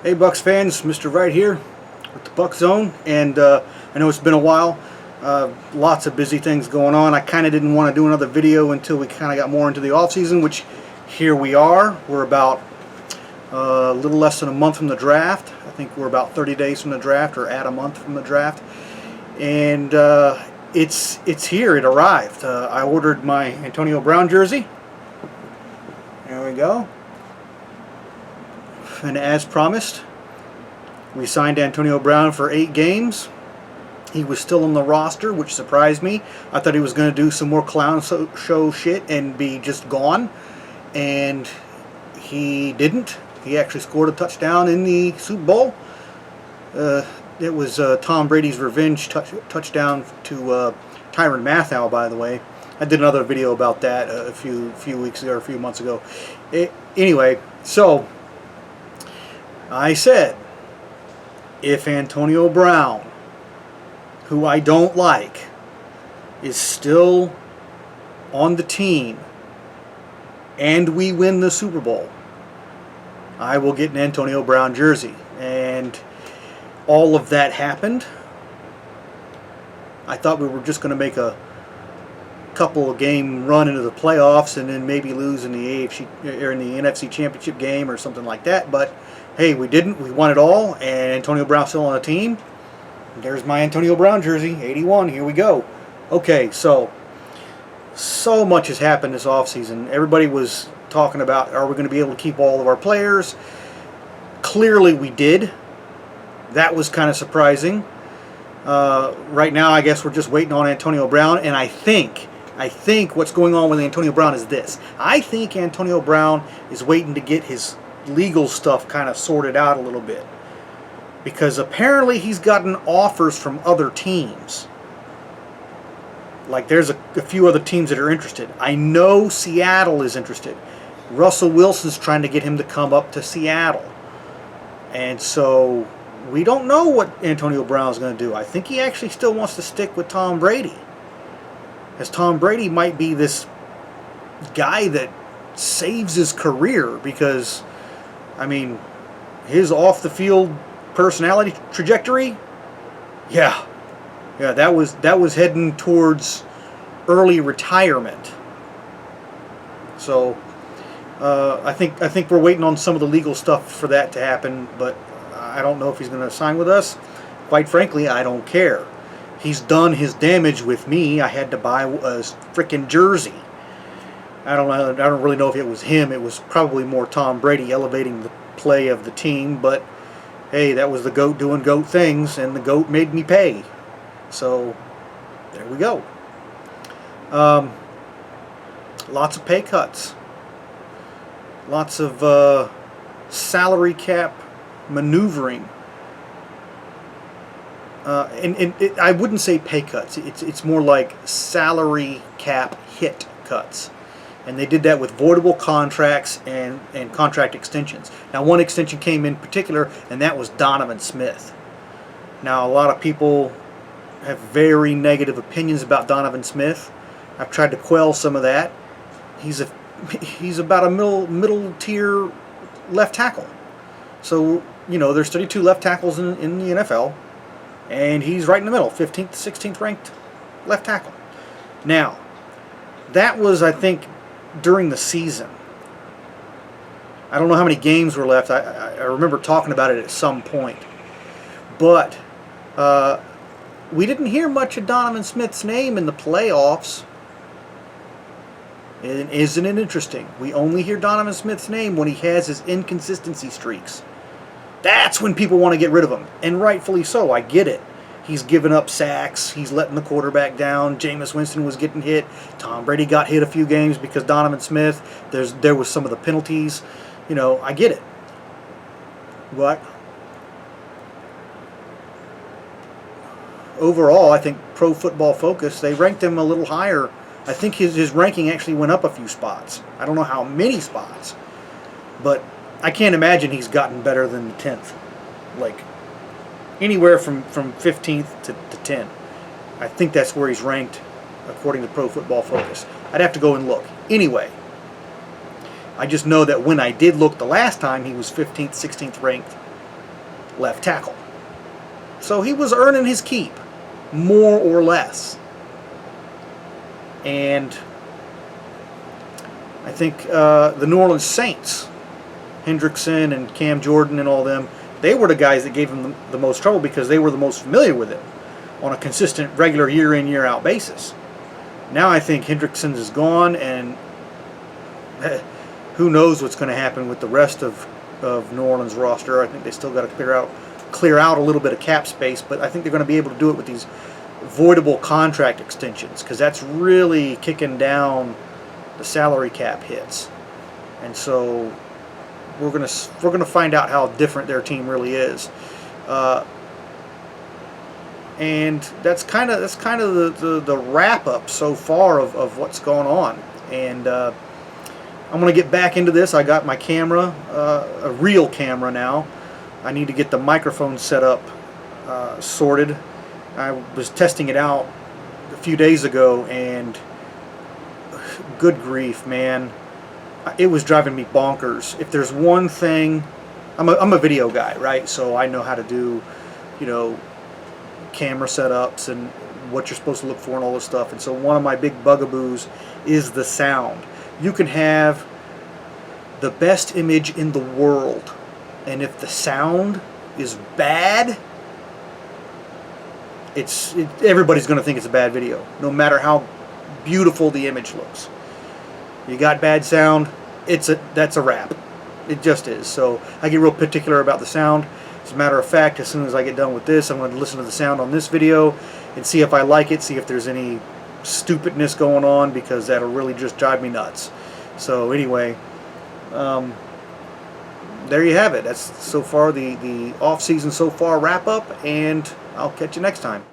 Hey Bucks fans, Mr. Right here with the Buck Zone, and I know it's been a while. Lots of busy things going on. I kind of didn't want to do another video until we kind of got more into the off season, which here we are. We're about a little less than a month from the draft. I think we're about 30 days from the draft, or at a month from the draft, and it's here. It arrived. I ordered my Antonio Brown jersey. There we go. And as promised, we signed Antonio Brown for 8 games. He was still on the roster, which surprised me. I thought he was going to do some more clown show shit and be just gone. And he didn't. He actually scored a touchdown in the Super Bowl. It was Tom Brady's revenge touchdown to Tyrann Mathieu, by the way. I did another video about that a few weeks ago, or a few months ago. Anyway, so I said, if Antonio Brown, who I don't like, is still on the team and we win the Super Bowl, I will get an Antonio Brown jersey. And all of that happened. I thought we were just going to make a couple of game run into the playoffs and then maybe lose in the AFC or in the NFC Championship game or something like that, but hey, we didn't. We won it all, and Antonio Brown's still on the team. There's my Antonio Brown jersey, 81. Here we go. Okay, so much has happened this offseason. Everybody was talking about, are we going to be able to keep all of our players? Clearly we did. That was kind of surprising. Right now, I guess we're just waiting on Antonio Brown, and I think what's going on with Antonio Brown is this. I think Antonio Brown is waiting to get his legal stuff kind of sorted out a little bit, because apparently he's gotten offers from other teams. Like there's a few other teams that are interested. I know Seattle is interested. Russell Wilson's trying to get him to come up to Seattle, and so we don't know what Antonio Brown's going to do. I think he actually still wants to stick with Tom Brady, as Tom Brady might be this guy that saves his career, because I mean, his off-the-field personality trajectory, yeah, that was heading towards early retirement. So I think we're waiting on some of the legal stuff for that to happen, but I don't know if he's going to sign with us. Quite frankly, I don't care. He's done his damage with me. I had to buy a freaking jersey. I don't really know if it was him. It was probably more Tom Brady elevating the play of the team, but hey, that was the GOAT doing GOAT things, and the GOAT made me pay. So there we go. Lots of pay cuts. Lots of salary cap maneuvering. I wouldn't say pay cuts. It's more like salary cap hit cuts. And they did that with voidable contracts and contract extensions. Now, one extension came in particular, and that was Donovan Smith. Now, a lot of people have very negative opinions about Donovan Smith. I've tried to quell some of that. He's about a middle tier left tackle. So, you know, there's 32 left tackles in the NFL, and he's right in the middle, 15th, 16th ranked left tackle. Now, that was, I think, during the season. I don't know how many games were left. I remember talking about it at some point. But we didn't hear much of Donovan Smith's name in the playoffs. And isn't it interesting? We only hear Donovan Smith's name when he has his inconsistency streaks. That's when people want to get rid of him. And rightfully so. I get it. He's given up sacks. He's letting the quarterback down. Jameis Winston was getting hit. Tom Brady got hit a few games because Donovan Smith. There was some of the penalties. You know, I get it. But overall, I think Pro Football Focus, they ranked him a little higher. I think his ranking actually went up a few spots. I don't know how many spots. But I can't imagine he's gotten better than the 10th. Like, anywhere from 15th to 10. I think that's where he's ranked according to Pro Football Focus. I'd have to go and look. Anyway, I just know that when I did look the last time, he was 15th, 16th ranked left tackle. So he was earning his keep, more or less. And I think the New Orleans Saints, Hendrickson and Cam Jordan and all them, they were the guys that gave him the most trouble because they were the most familiar with him on a consistent, regular, year-in, year-out basis. Now I think Hendrickson is gone, and who knows what's going to happen with the rest of New Orleans roster. I think they still got to clear out a little bit of cap space, but I think they're going to be able to do it with these voidable contract extensions, because that's really kicking down the salary cap hits. And so we're gonna find out how different their team really is, and that's kind of the wrap up so far of what's going on. And I'm gonna get back into this. I got my camera, a real camera now. I need to get the microphone set up, sorted. I was testing it out a few days ago, and good grief, man, it was driving me bonkers. If there's one thing, I'm a video guy, right? So I know how to do, camera setups and what you're supposed to look for and all this stuff. And so one of my big bugaboos is the sound. You can have the best image in the world, and if the sound is bad, everybody's going to think it's a bad video, no matter how beautiful the image looks. You got bad sound, that's a wrap. It just is. So I get real particular about the sound. As a matter of fact, as soon as I get done with this, I'm going to listen to the sound on this video and see if I like it, see if there's any stupidness going on, because that'll really just drive me nuts. So anyway, there you have it. That's so far the off season so far wrap up, and I'll catch you next time.